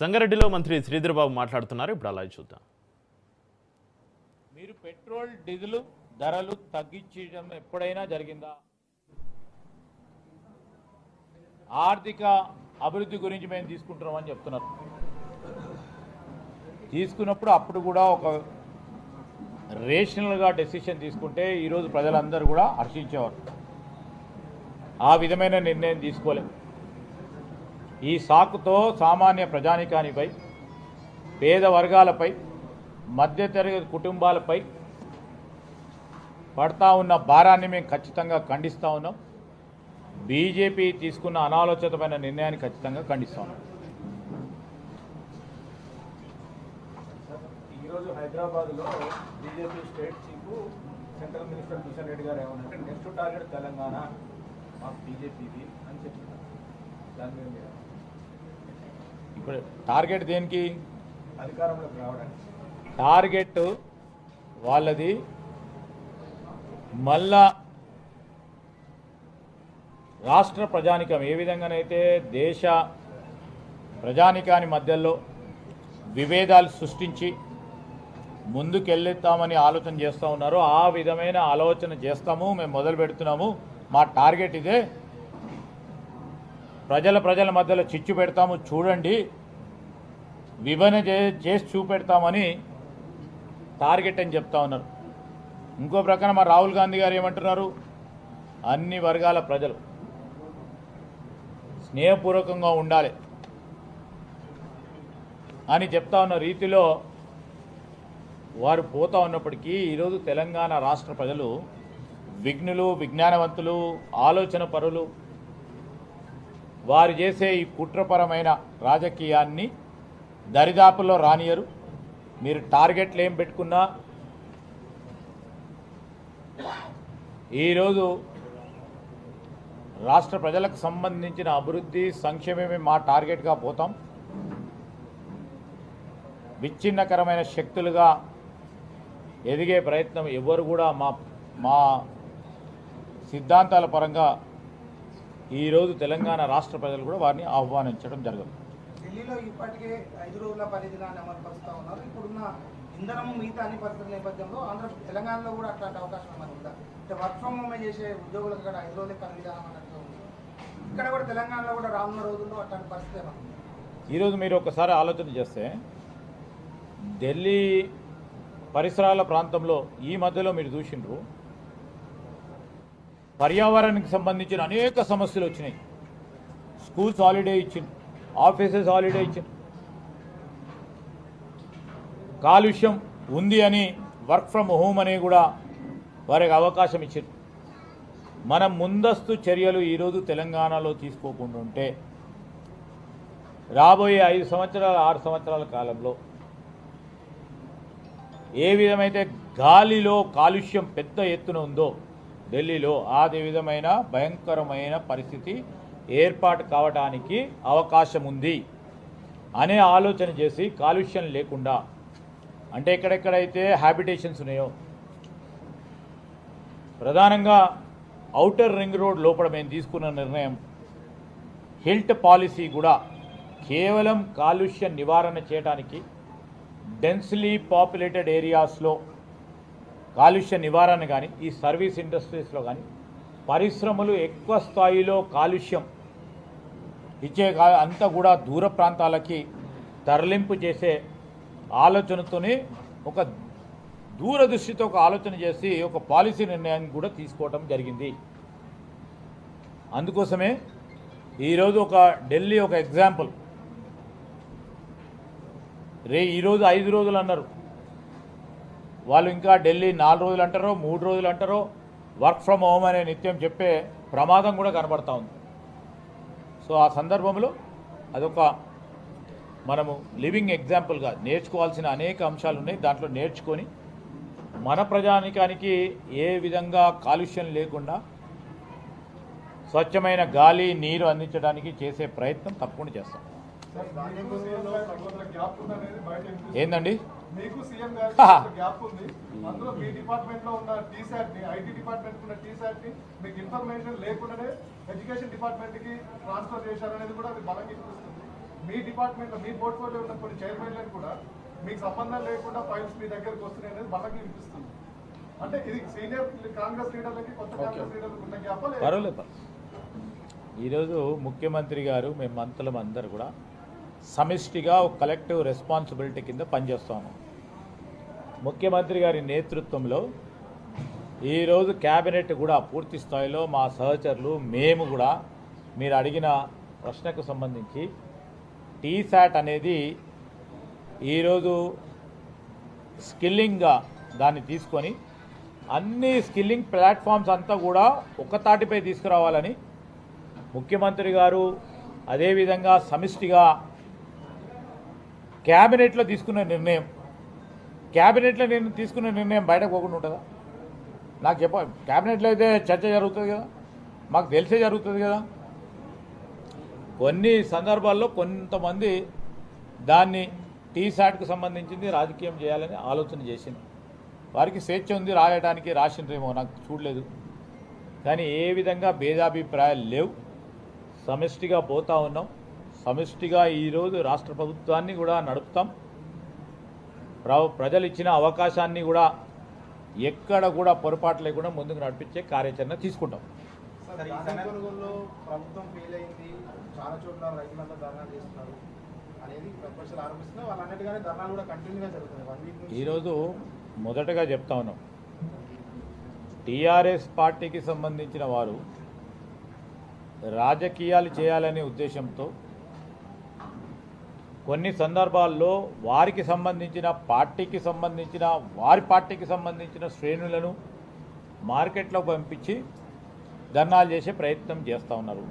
సంగారెడ్డిలో మంత్రి శ్రీధర్బాబు మాట్లాడుతున్నారు. ఇప్పుడు అలా చూద్దాం. మీరు పెట్రోల్ డీజిల్ ధరలు తగ్గించడం ఎప్పుడైనా జరిగిందా? ఆర్థిక అభివృద్ధి గురించి మేము తీసుకుంటున్నామని చెప్తున్నారు. తీసుకున్నప్పుడు అప్పుడు కూడా ఒక రేషనల్గా డెసిషన్ తీసుకుంటే ఈరోజు ప్రజలందరూ కూడా హర్షించేవారు. ఆ విధమైన నిర్ణయం తీసుకోలేదు. ఈ సాకుతో సామాన్య ప్రజానికానిపై, పేద వర్గాలపై, మధ్యతరగతి కుటుంబాలపై పడతా ఉన్న భారాన్ని మేము ఖచ్చితంగా ఖండిస్తూ ఉన్నాం. బీజేపీ తీసుకున్న అనాలోచితమైన నిర్ణయాన్ని ఖచ్చితంగా ఖండిస్తూ ఉన్నాం. ఈరోజు హైదరాబాద్లో BJP state chief central minister Kishan Reddy గారు ఏమన్నారంటే నెక్స్ట్ టార్గెట్ తెలంగాణ మా బీజేపీది అని చెప్తున్నారు. దాని మీద ఇప్పుడు టార్గెట్ దేనికి? అధికారంలోకి రావడానికి టార్గెట్ వాళ్ళది మళ్ళా రాష్ట్ర ప్రజానికం ఏ విధంగానైతే దేశ ప్రజానికాని మధ్యలో విభేదాలు సృష్టించి ముందుకెళ్ళిస్తామని ఆలోచన చేస్తూ ఉన్నారో ఆ విధమైన ఆలోచన చేస్తాము. మేము మొదలు పెడుతున్నాము. మా టార్గెట్ ఇదే. ప్రజల మధ్యలో చిచ్చు పెడతాము, చూడండి, విభజన చేసి చూపెడతామని టార్గెట్ అని చెప్తా ఉన్నారు. ఇంకో ప్రకారం మా రాహుల్ గాంధీ గారు ఏమంటున్నారు? అన్ని వర్గాల ప్రజలు స్నేహపూర్వకంగా ఉండాలి అని చెప్తా ఉన్న రీతిలో వారు పోతా ఉన్నప్పటికీ ఈరోజు తెలంగాణ రాష్ట్ర ప్రజలు విఘ్నులు, విజ్ఞానవంతులు, ఆలోచన పరులు. వారు చేసే ఈ కుట్రపరమైన రాజకీయాన్ని దరిదాపుల్లో రానియరు. మీరు టార్గెట్లు ఏం పెట్టుకున్నా ఈరోజు రాష్ట్ర ప్రజలకు సంబంధించిన అభివృద్ధి, సంక్షేమమే మా టార్గెట్గా పోతాం. విచ్ఛిన్నకరమైన శక్తులుగా ఎదిగే ప్రయత్నం ఎవరు కూడా మా సిద్ధాంతాల పరంగా ఈరోజు తెలంగాణ రాష్ట్ర ప్రజలు కూడా వారిని ఆహ్వానించడం జరగదు. ఢిల్లీలో ఇప్పటికే 5 రోజుల పరిధిగాన్ని అమలు పరుస్తూ ఉన్నారు. ఇప్పుడున్న ఇంధనము మిగతా అన్ని పరిస్థితుల నేపథ్యంలో తెలంగాణలో కూడా అట్లాంటి అవకాశం ఏమైనా ఉందా? అంటే వర్క్ ఫ్రమ్ హోమ్ చేసే ఉద్యోగులకు కూడా 5 రోజులే పని విధానం అన్నట్టుగా ఉంది. ఇక్కడ కూడా తెలంగాణలో కూడా రానున్న రోజుల్లో అట్లాంటి పరిస్థితి ఏమైనా ఉంది? ఈరోజు మీరు ఒకసారి ఆలోచన చేస్తే ఢిల్లీ పరిసరాల ప్రాంతంలో ఈ మధ్యలో మీరు చూసిండ్రు, పర్యావరణానికి సంబంధించిన అనేక సమస్యలు వచ్చినాయి. స్కూల్స్ హాలిడే ఇచ్చింది, ఆఫీసెస్ హాలిడే ఇచ్చింది. కాలుష్యం ఉంది అని వర్క్ ఫ్రమ్ హోమ్ అని కూడా వారికి అవకాశం ఇచ్చింది. మనం ముందస్తు చర్యలు ఈరోజు తెలంగాణలో తీసుకోకుండా ఉంటే రాబోయే 5 సంవత్సరాల 6 సంవత్సరాల కాలంలో ఏ విధమైతే గాలిలో కాలుష్యం పెద్ద ఎత్తున ఉందో ఢిల్లీలో, అదే విధమైన భయంకరమైన పరిస్థితి ఏర్పాటు కావడానికి అవకాశం ఉంది అనే ఆలోచన చేసి కాలుష్యం లేకుండా, అంటే ఎక్కడెక్కడైతే హ్యాబిటేషన్స్ ఉన్నాయో ప్రధానంగా ఔటర్ రింగ్ రోడ్ లోపల మేము తీసుకున్న నిర్ణయం హిల్ట్ పాలసీ కూడా కేవలం కాలుష్య నివారణ చేయడానికి డెన్స్లీ పాపులేటెడ్ ఏరియాస్లో కాలుష్య నివారణ కానీ, ఈ సర్వీస్ ఇండస్ట్రీస్లో కానీ పరిశ్రమలు ఎక్కువ స్థాయిలో కాలుష్యం ఇచ్చే అంతా కూడా దూర ప్రాంతాలకి తరలింపు చేసే ఆలోచనతోనే ఒక దూరదృష్టితో ఒక ఆలోచన చేసి ఒక పాలసీ నిర్ణయాన్ని కూడా తీసుకోవడం జరిగింది. అందుకోసమే ఈరోజు ఒక ఢిల్లీ ఒక ఎగ్జాంపుల్. ఈరోజు 5 రోజులు అన్నారు వాళ్ళు, ఇంకా ఢిల్లీ 4 రోజులు అంటారో 3 రోజులు అంటారో వర్క్ ఫ్రమ్ హోమ్ అనే నిత్యం చెప్పే ప్రమాదం కూడా కనబడతా ఉంది. సో ఆ సందర్భంలో అదొక మనము లివింగ్ ఎగ్జాంపుల్గా నేర్చుకోవాల్సిన అనేక అంశాలు ఉన్నాయి. దాంట్లో నేర్చుకొని మన ప్రజానికానికి ఏ విధంగా కాలుష్యం లేకుండా స్వచ్ఛమైన గాలి, నీరు అందించడానికి చేసే ప్రయత్నం తప్పకుండా చేస్తాం. ఏందండి మీకు సీఎం గారు గ్యాప్ ఉంది, అందులో మీ డిపార్ట్మెంట్ లో ఉన్న టీసాట్ ని, ఐటీ డిపార్ట్మెంట్ ఉన్న టీసాట్ ని మీకు ఇన్ఫర్మేషన్ లేకుండానే ఎడ్యుకేషన్ డిపార్ట్మెంట్ కి ట్రాన్స్ఫర్ చేశారనేది కూడా అది బలంగా చూపిస్తుంది. మీ డిపార్ట్మెంట్లో మీ పోర్ట్ఫోలియో ఉన్న కొన్ని చైర్మన్లను కూడా మీకు సంబంధం లేకుండా ఫైల్స్ మీ దగ్గరకు వస్తున్నాయి అనేది వాళ్ళకి వినిపిస్తుంది. అంటే ఇది సీనియర్ కాంగ్రెస్ లీడర్లకి కొత్త కాంగ్రెస్ లీడర్లకు ఉన్న గ్యాప్ పర్వాలేదు. ఈరోజు ముఖ్యమంత్రి గారు మేము మంత్రులం అందరూ కూడా సమిష్టిగా ఒక కలెక్టివ్ రెస్పాన్సిబిలిటీ కింద పనిచేస్తాము. ముఖ్యమంత్రి గారి నేతృత్వంలో ఈరోజు క్యాబినెట్ కూడా పూర్తి స్థాయిలో మా సహచరులు మేము కూడా మీరు అడిగిన ప్రశ్నకు సంబంధించి టీశాట్ అనేది ఈరోజు స్కిల్లింగ్గా దాన్ని తీసుకొని అన్ని స్కిల్లింగ్ ప్లాట్ఫామ్స్ అంతా కూడా ఒక తాటిపై తీసుకురావాలని ముఖ్యమంత్రి గారు అదేవిధంగా సమిష్టిగా క్యాబినెట్లో తీసుకున్న నిర్ణయం, క్యాబినెట్లో నేను తీసుకున్న నిర్ణయం బయటకు పోకుండా ఉంటుందా? నాకు క్యాబినెట్లో అయితే చర్చ జరుగుతుంది కదా, మాకు తెలిసే జరుగుతుంది కదా. కొన్ని సందర్భాల్లో కొంతమంది దాన్ని టీశాట్కు సంబంధించింది రాజకీయం చేయాలని ఆలోచన చేసింది. వారికి స్వేచ్ఛ ఉంది, రాయడానికి రాసిండ్రేమో నాకు చూడలేదు. కానీ ఏ విధంగా భేదాభిప్రాయాలు లేవు, సమిష్టిగా పోతా ఉన్నాం. సమిష్టిగా ఈరోజు రాష్ట్ర ప్రభుత్వాన్ని కూడా నడుపుతాం. ప్రజలు ఇచ్చిన అవకాశాన్ని కూడా ఎక్కడ కూడా పొరపాటు లేకుండా ముందుకు నడిపించే కార్యాచరణ తీసుకుంటాం. కొనుగోలులో ప్రభుత్వం ఫెయిల్ అయింది, చాలా చోట్ల రైతులంతా ధర్నాలు చేస్తున్నారు అనేది ప్రతిపక్షాలు ఆరోపిస్తున్నారు. వాళ్ళు అన్నట్టుగానే ధర్నాలు కూడా కంటిన్యూగా జరుగుతున్నాయి 1 వీక్ నుంచి. ఈరోజు మొదటగా చెప్తా ఉన్నాం, టీఆర్ఎస్ పార్టీకి సంబంధించిన వారు రాజకీయాలు చేయాలనే ఉద్దేశంతో కొన్ని సందర్భాల్లో వారికి సంబంధించిన వారి పార్టీకి సంబంధించిన శ్రేణులను మార్కెట్లో పంపించి ధర్నాలు చేసే ప్రయత్నం చేస్తూ ఉన్నారు.